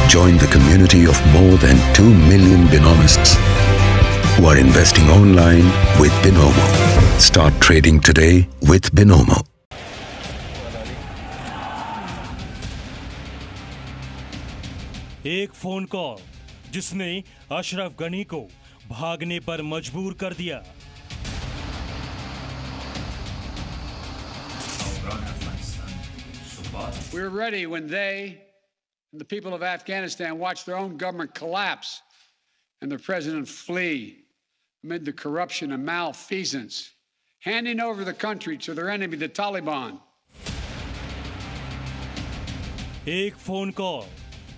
Join the community of more than 2 million Binomists who are investing online with Binomo. Start trading today with Binomo. एक phone call जिसने अशरफ गनी को भागने पर मजबूर कर दिया। We're ready when they, the people of Afghanistan, watch their own government collapse and their president flee amid the corruption and malfeasance, handing over the country to their enemy, the Taliban. एक phone call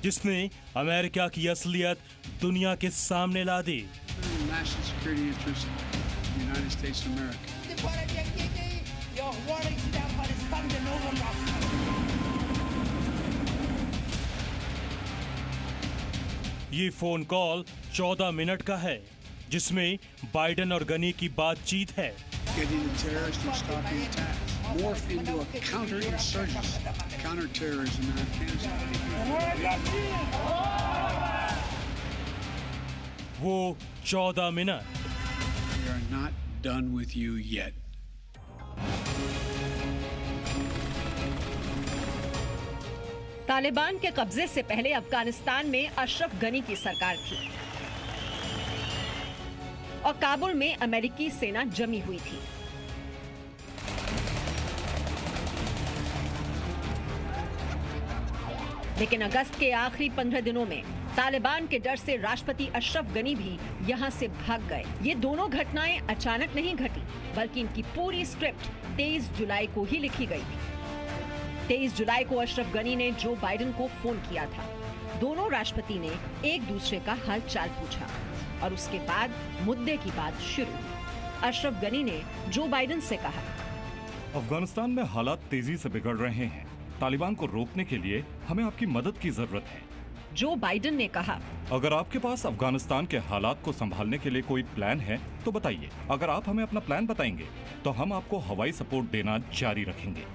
जिसने America की असलियत दुनिया के सामने ला दी। National security interests of the United States of America. ये phone call 14 minute का है जिसमें बाइडेन और गनी की बातचीत है। Getting the terrorists and stopping attacks. Morph into a counterinsurgency, counterterrorism in Afghanistan. वो 14 minute. We are not done with you yet. Taliban के कब्जे से पहले अफगानिस्तान में अशरफ गनी की सरकार थी और काबुल में अमेरिकी सेना जमी हुई थी। लेकिन अगस्त के आखिरी 15 दिनों में तालिबान के डर से राष्ट्रपति अशरफ गनी भी यहां से भाग गए। ये दोनों घटनाएं अचानक नहीं घटी, बल्कि इनकी पूरी स्क्रिप्ट 23 जुलाई को ही लिखी गई थी। 23 जुलाई को अशरफ गनी ने जो बाइडेन को फोन किया था। दोनों राष्ट्रपति ने एक दूसरे का हाल चाल पूछा और उसके बाद मुद्दे की बात शुरू हुई। अशरफ गनी ने जो बाइडेन से कहा, अफगानिस्तान में हालात तेजी से बिगड़ रहे हैं। तालिबान को रोकने के लिए हमें आपकी मदद की जरूरत है। जो बाइडेन ने कहा, अगर आपके पास अफगानिस्तान के हालात को संभालने के लिए कोई प्लान है तो बताइए। अगर आप हमें अपना प्लान बताएंगे तो हम आपको हवाई सपोर्ट देना जारी रखेंगे।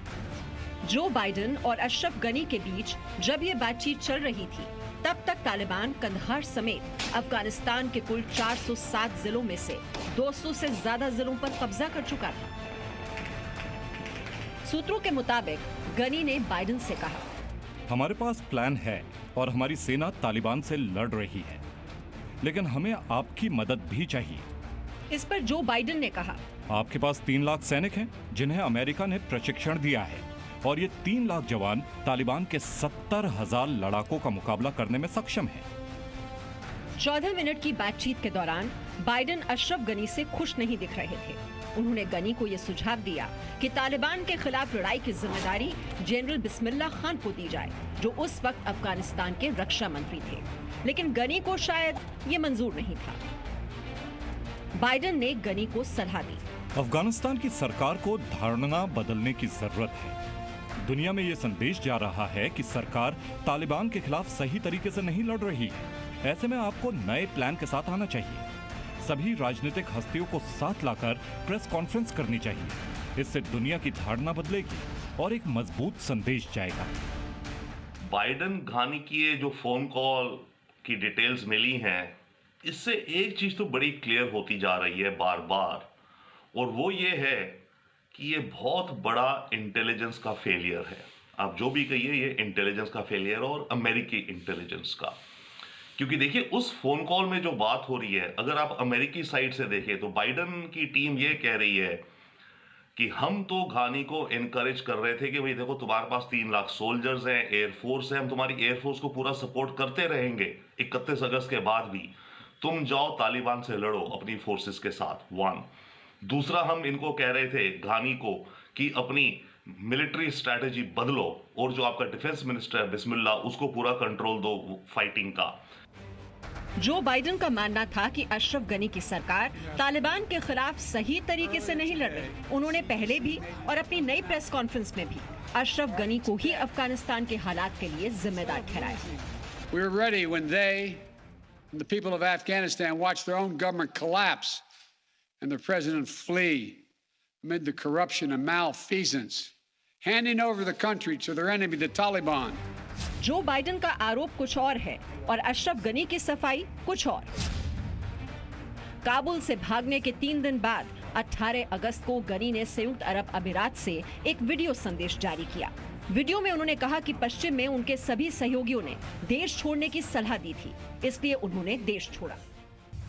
जो बाइडेन और अशरफ गनी के बीच जब ये बातचीत चल रही थी, तब तक तालिबान कंदहार समेत अफगानिस्तान के कुल 407 जिलों में से 200 से ज्यादा जिलों पर कब्जा कर चुका था। सूत्रों के मुताबिक गनी ने बाइडेन से कहा, हमारे पास प्लान है और हमारी सेना तालिबान से लड़ रही है, लेकिन हमें आपकी मदद भी चाहिए। इस पर जो बाइडेन ने कहा, आपके पास 3 लाख सैनिक हैं जिन्हें अमेरिका ने प्रशिक्षण दिया है और ये 3 लाख जवान तालिबान के 70,000 लड़ाकों का मुकाबला करने में सक्षम हैं। 14 मिनट की बातचीत के दौरान बाइडेन अशरफ गनी से खुश नहीं दिख रहे थे। उन्होंने गनी को यह सुझाव दिया कि तालिबान के खिलाफ लड़ाई की जिम्मेदारी जनरल बिस्मिल्लाह खान को दी जाए, जो उस वक्त अफगानिस्तान के रक्षा मंत्री थे। लेकिन गनी को शायद ये मंजूर नहीं था। बाइडेन ने गनी को सलाह दी, अफगानिस्तान की सरकार को धारणा बदलने की जरूरत है। दुनिया में ये संदेश जा रहा है कि सरकार तालिबान के खिलाफ सही तरीके से नहीं लड़ रही है। ऐसे में आपको नए प्लान के साथ आना चाहिए। सभी राजनीतिक हस्तियों को साथ लाकर प्रेस कॉन्फ्रेंस करनी चाहिए। इससे दुनिया की धारणा बदलेगी और एक मजबूत संदेश जाएगा। बाइडेन घानी की ये जो फोन कॉल की डिटेल्स मिली हैं, इससे एक चीज तो बड़ी क्लियर होती जा रही है बार बार, और वो ये है कि ये बहुत बड़ा इंटेलिजेंस का फेलियर है। आप जो भी कहिए, ये इंटेलिजेंस का फेलियर और अमेरिकी इंटेलिजेंस का। क्योंकि देखिए, उस फोन कॉल में जो बात हो रही है, अगर आप अमेरिकी साइड से देखें तो बाइडेन की टीम ये कह रही है कि हम तो घानी को इनकरेज कर रहे थे कि भाई देखो, तुम्हारे पास 3 लाख सोल्जर्स हैं, एयरफोर्स है, हम तुम्हारी एयरफोर्स को पूरा सपोर्ट करते रहेंगे 31 अगस्त के बाद भी। तुम जाओ तालिबान से लड़ो अपनी फोर्सेस के साथ। 1 दूसरा, हम इनको कह रहे थे घानी को कि अपनी मिलिट्री स्ट्रैटेजी बदलो और जो आपका डिफेंस मिनिस्टर है बिस्मिल्लाह, उसको पूरा कंट्रोल दो फाइटिंग का। जो बाइडेन का मानना था कि अशरफ गनी की सरकार तालिबान के खिलाफ सही तरीके से नहीं लड़ रही। उन्होंने पहले भी और अपनी नई प्रेस कॉन्फ्रेंस में भी अशरफ गनी को ही अफगानिस्तान के हालात के लिए जिम्मेदार ठहराया। We're ready when they, the people of Afghanistan, watch their own government collapse and their president flee amid the corruption and malfeasance, handing over the country to their enemy, the Taliban. Joe Biden का आरोप कुछ और है और अशरफ गनी की सफाई कुछ और। काबुल से भागने के 3 दिन बाद 18 अगस्त को गनी ने संयुक्त अरब अमीरात से एक वीडियो संदेश जारी किया। वीडियो में उन्होंने कहा कि पश्चिम में उनके सभी सहयोगियों ने देश छोड़ने की सलाह दी थी, इसलिए उन्होंने देश छोड़ा।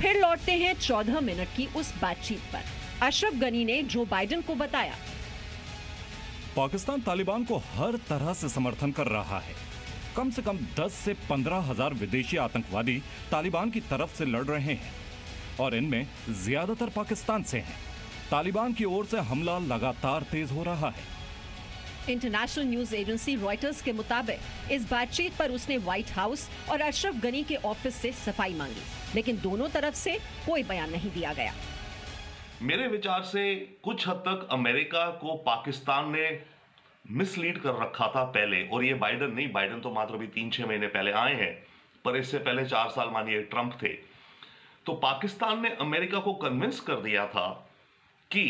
फिर लौटते हैं 14 मिनट की उस बातचीत पर। अशरफ गनी ने जो बाइडेन को बताया, पाकिस्तान तालिबान को हर तरह से समर्थन कर रहा है। कम से कम 10 से 15 हजार विदेशी आतंकवादी तालिबान की तरफ से लड़ रहे हैं और इनमें ज्यादातर पाकिस्तान से हैं। तालिबान की ओर से हमला लगातार तेज हो रहा है। इंटरनेशनल न्यूज एजेंसी रॉयटर्स के मुताबिक इस बातचीत पर उसने व्हाइट हाउस और अशरफ गनी के ऑफिस से सफाई मांगी, लेकिन दोनों तरफ से कोई बयान नहीं दिया गया। मेरे विचार से कुछ हद तक अमेरिका को पाकिस्तान ने मिसलीड कर रखा था पहले, और ये बाइडेन नहीं, बाइडेन तो मात्र अभी 3-6 महीने पहले आए हैं, पर इससे पहले 4 साल मानिए ट्रंप थे। तो पाकिस्तान ने अमेरिका को कन्विंस कर दिया था कि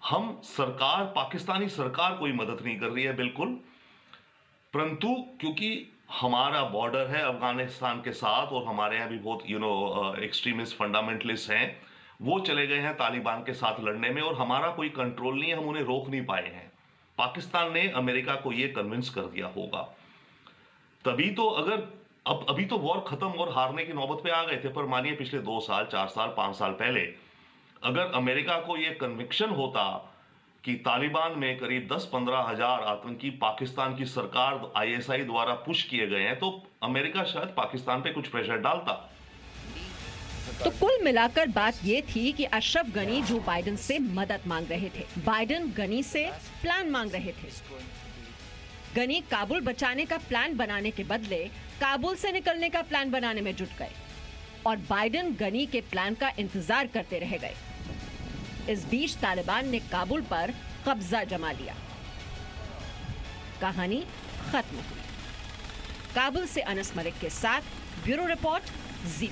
हम सरकार, पाकिस्तानी सरकार कोई मदद नहीं कर रही है बिल्कुल, परंतु क्योंकि हमारा बॉर्डर है अफगानिस्तान के साथ और हमारे यहाँ भी बहुत एक्सट्रीमिस्ट फंडामेंटलिस्ट हैं, वो चले गए हैं तालिबान के साथ लड़ने में और हमारा कोई कंट्रोल नहीं है, हम उन्हें रोक नहीं पाए हैं। पाकिस्तान ने अमेरिका को ये कन्विंस कर दिया होगा, तभी तो अगर अभी तो वॉर खत्म और हारने की नौबत पे आ गए थे, पर मानिए पिछले 2 साल 4 साल 5 साल पहले अगर अमेरिका को ये कन्विक्शन होता कि तालिबान में करीब 10-15 हजार आतंकी पाकिस्तान की सरकार ISI द्वारा पुश किए गए हैं, तो अमेरिका शायद पाकिस्तान पे कुछ प्रेशर डालता। तो कुल मिलाकर बात ये थी कि अशरफ गनी जो बाइडेन से मदद मांग रहे थे, बाइडेन गनी से प्लान मांग रहे थे। गनी काबुल बचाने का प्लान बनाने के बदले काबुल से निकलने का प्लान बनाने में जुट गए और बाइडेन गनी के प्लान का इंतजार करते रह गए। इस बीच तालिबान ने काबुल पर कब्जा जमा लिया। कहानी खत्म हुई। काबुल से अनस मलिक के साथ ब्यूरो रिपोर्ट जी।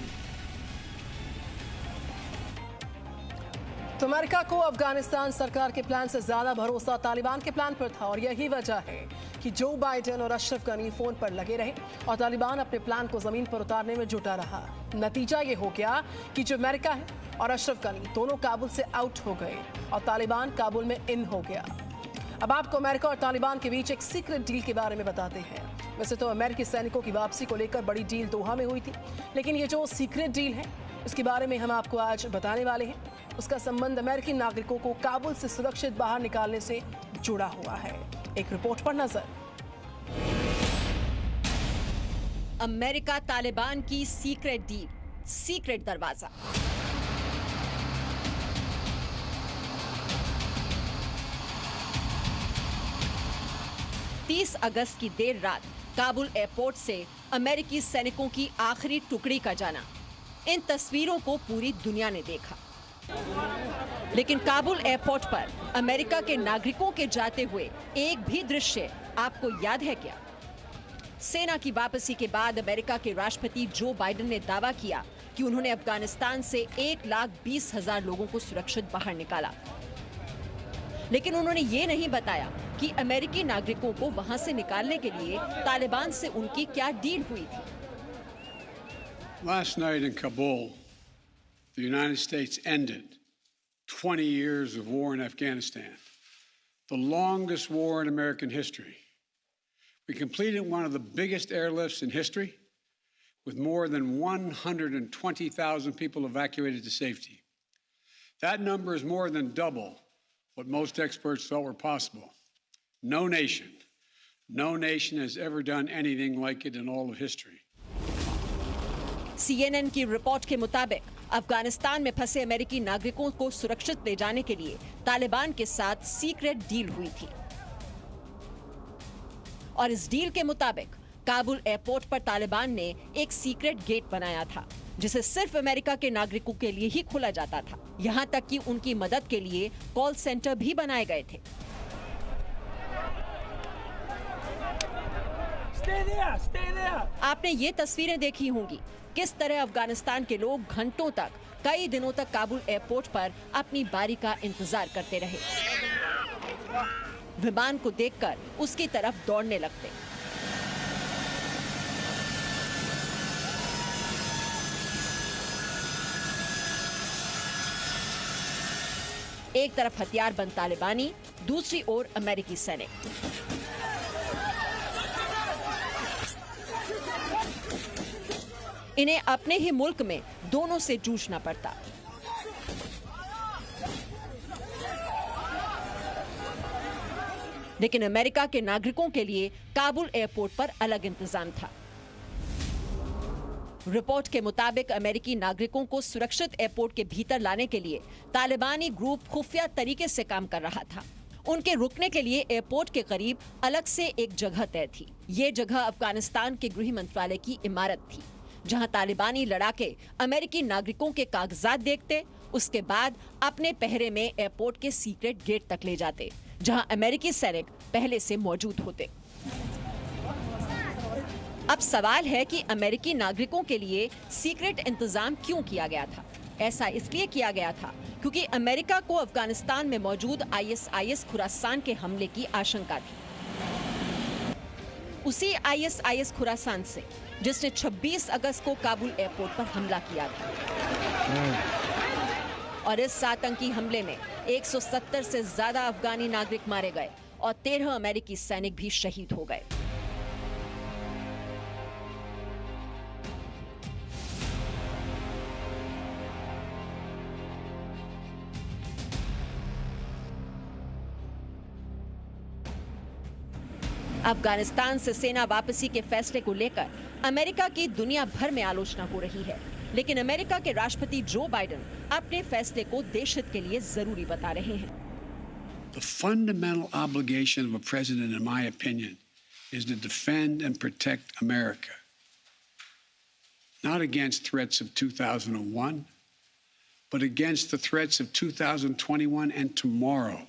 तो अमेरिका को अफगानिस्तान सरकार के प्लान से ज्यादा भरोसा तालिबान के प्लान पर था और यही वजह है कि जो बाइडेन और अशरफ गनी फोन पर लगे रहे और तालिबान अपने प्लान को जमीन पर उतारने में जुटा रहा। नतीजा ये हो गया कि जो अमेरिका है और अशरफ गनी दोनों काबुल से आउट हो गए और तालिबान काबुल में इन हो गया। अब आपको अमेरिका और तालिबान के बीच एक सीक्रेट डील के बारे में बताते हैं। वैसे तो अमेरिकी सैनिकों की वापसी को लेकर बड़ी डील दोहा में हुई थी, लेकिन ये जो सीक्रेट डील है उसके बारे में हम आपको आज बताने वाले हैं। उसका संबंध अमेरिकी नागरिकों को काबुल से सुरक्षित बाहर निकालने से जुड़ा हुआ है। एक रिपोर्ट पर नजर। अमेरिका तालिबान की सीक्रेट डील, सीक्रेट दरवाजा। तीस अगस्त की देर रात काबुल एयरपोर्ट से अमेरिकी सैनिकों की आखिरी टुकड़ी का जाना, इन तस्वीरों को पूरी दुनिया ने देखा। लेकिन काबुल एयरपोर्ट पर अमेरिका के नागरिकों के जाते हुए एक भी दृश्य आपको याद है क्या? सेना की वापसी के बाद अमेरिका के राष्ट्रपति जो बाइडेन ने दावा किया कि उन्होंने अफगानिस्तान से 1,20,000 लोगों को सुरक्षित बाहर निकाला, लेकिन उन्होंने ये नहीं बताया कि अमेरिकी नागरिकों को वहां से निकालने के लिए तालिबान से उनकी क्या डील हुई थी। Last night in Kabul, the United States ended 20 years of war in Afghanistan, the longest war in American history. We completed one of the biggest airlifts in history, with more than 120,000 people evacuated to safety. That number is more than double what most experts thought were possible. No nation has ever done anything like it in all of history. CNN की report के मुताबिक अफगानिस्तान में फंसे अमेरिकी नागरिकों को सुरक्षित ले जाने के लिए तालिबान के साथ सीक्रेट डील हुई थी और इस डील के मुताबिक काबुल एयरपोर्ट पर तालिबान ने एक सीक्रेट गेट बनाया था जिसे सिर्फ अमेरिका के नागरिकों के लिए ही खोला जाता था। यहाँ तक कि उनकी मदद के लिए कॉल सेंटर भी बनाए गए थे। आपने ये तस्वीरें देखी होंगी किस तरह अफगानिस्तान के लोग घंटों तक, कई दिनों तक काबुल एयरपोर्ट पर अपनी बारी का इंतजार करते रहे। विमान को देखकर उसकी तरफ दौड़ने लगते। एक तरफ हथियारबंद तालिबानी, दूसरी ओर अमेरिकी सैनिक। इन्हें अपने ही मुल्क में दोनों से जूझना पड़ता। लेकिन अमेरिका के नागरिकों के लिए काबुल एयरपोर्ट पर अलग इंतजाम था। रिपोर्ट के मुताबिक अमेरिकी नागरिकों को सुरक्षित एयरपोर्ट के भीतर लाने के लिए तालिबानी ग्रुप खुफिया तरीके से काम कर रहा था। उनके रुकने के लिए एयरपोर्ट के करीब अलग से एक जगह तय थी। ये जगह अफगानिस्तान के गृह मंत्रालय की इमारत थी, जहां तालिबानी लड़ाके अमेरिकी नागरिकों के कागजात देखते, उसके बाद अपने पहरे में एयरपोर्ट के सीक्रेट गेट तक ले जाते, जहां अमेरिकी सैनिक पहले से मौजूद होते। अब सवाल है कि अमेरिकी नागरिकों के लिए सीक्रेट इंतजाम क्यों किया गया था? ऐसा इसलिए किया गया था क्योंकि अमेरिका को अफगानिस्तान में मौजूद ISIS खुरासान के हमले की आशंका थी। उसी ISIS खुरासान से जिसने 26 अगस्त को काबुल एयरपोर्ट पर हमला किया था। और इस आतंकी हमले में 170 से ज्यादा अफगानी नागरिक मारे गए और 13 अमेरिकी सैनिक भी शहीद हो गए। अफगानिस्तान से सेना वापसी के फैसले को लेकर अमेरिका की दुनिया भर में आलोचना हो रही है, लेकिन अमेरिका के राष्ट्रपति जो बाइडेन अपने फैसले को देशहित के लिए जरूरी बता रहे हैं। The fundamental obligation of a president, in my opinion, is to defend and protect America. Not against threats of 2001, but against the threats of 2021 and tomorrow.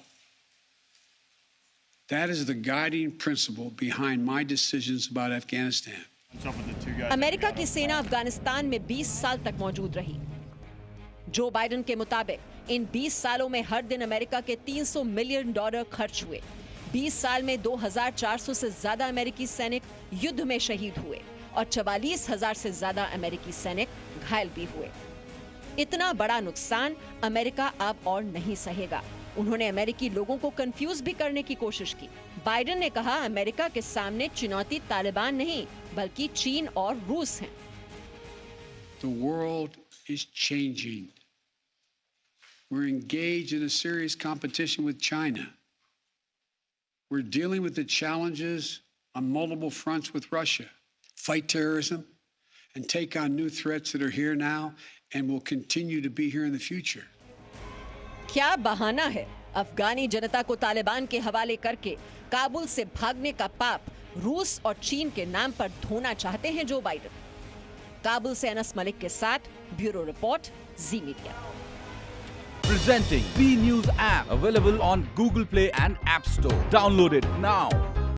That is the guiding principle behind my decisions about Afghanistan. America की सेना अफगानिस्तान में 20 साल तक मौजूद रही। Joe Biden के मुताबिक इन 20 सालों में हर दिन अमेरिका के $300 मिलियन खर्च हुए। 20 साल में 2,400 से ज्यादा अमेरिकी सैनिक युद्ध में शहीद हुए और 44,000 से ज्यादा अमेरिकी सैनिक घायल भी हुए। इतना बड़ा नुकसान अमेरिका अब और नहीं सहेगा। उन्होंने अमेरिकी लोगों को कंफ्यूज भी करने की कोशिश की। बाइडेन ने कहा, अमेरिका के सामने चुनौती तालिबान नहीं बल्कि चीन और रूस हैं। The world is changing. We're engaged in a serious competition with China. We're dealing with the challenges on multiple fronts with Russia. Fight terrorism and take on new threats that are here now and will continue to be here in the future. क्या बहाना है? अफगानी जनता को तालिबान के हवाले करके काबुल से भागने का पाप रूस और चीन के नाम पर धोना चाहते हैं जो बाइडेन। काबुल से अनस मलिक के साथ bureau report, ji media. Presenting B News app, available on Google Play and App Store. Download it now.